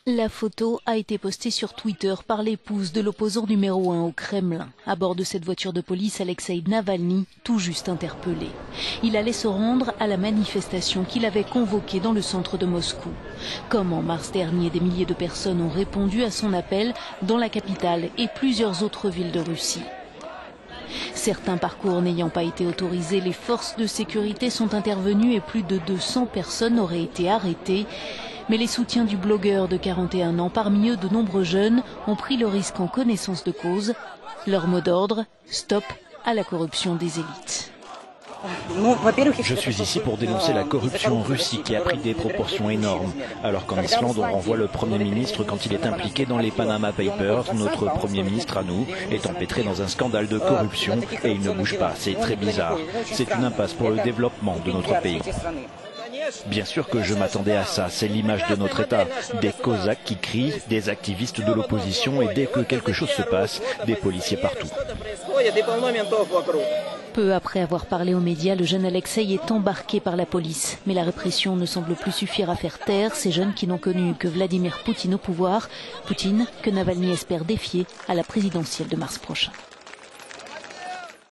La photo a été postée sur Twitter par l'épouse de l'opposant numéro 1 au Kremlin. À bord de cette voiture de police, Alexeï Navalny, tout juste interpellé. Il allait se rendre à la manifestation qu'il avait convoquée dans le centre de Moscou. Comme en mars dernier, des milliers de personnes ont répondu à son appel dans la capitale et plusieurs autres villes de Russie. Certains parcours n'ayant pas été autorisés, les forces de sécurité sont intervenues et plus de 200 personnes auraient été arrêtées. Mais les soutiens du blogueur de 41 ans, parmi eux de nombreux jeunes, ont pris le risque en connaissance de cause. Leur mot d'ordre, stop à la corruption des élites. Je suis ici pour dénoncer la corruption en Russie qui a pris des proportions énormes. Alors qu'en Islande, on renvoie le Premier ministre quand il est impliqué dans les Panama Papers, notre Premier ministre à nous est empêtré dans un scandale de corruption et il ne bouge pas. C'est très bizarre. C'est une impasse pour le développement de notre pays. Bien sûr que je m'attendais à ça, c'est l'image de notre État. Des Cosaques qui crient, des activistes de l'opposition et dès que quelque chose se passe, des policiers partout. Peu après avoir parlé aux médias, le jeune Alexeï est embarqué par la police. Mais la répression ne semble plus suffire à faire taire ces jeunes qui n'ont connu que Vladimir Poutine au pouvoir. Poutine que Navalny espère défier à la présidentielle de mars prochain.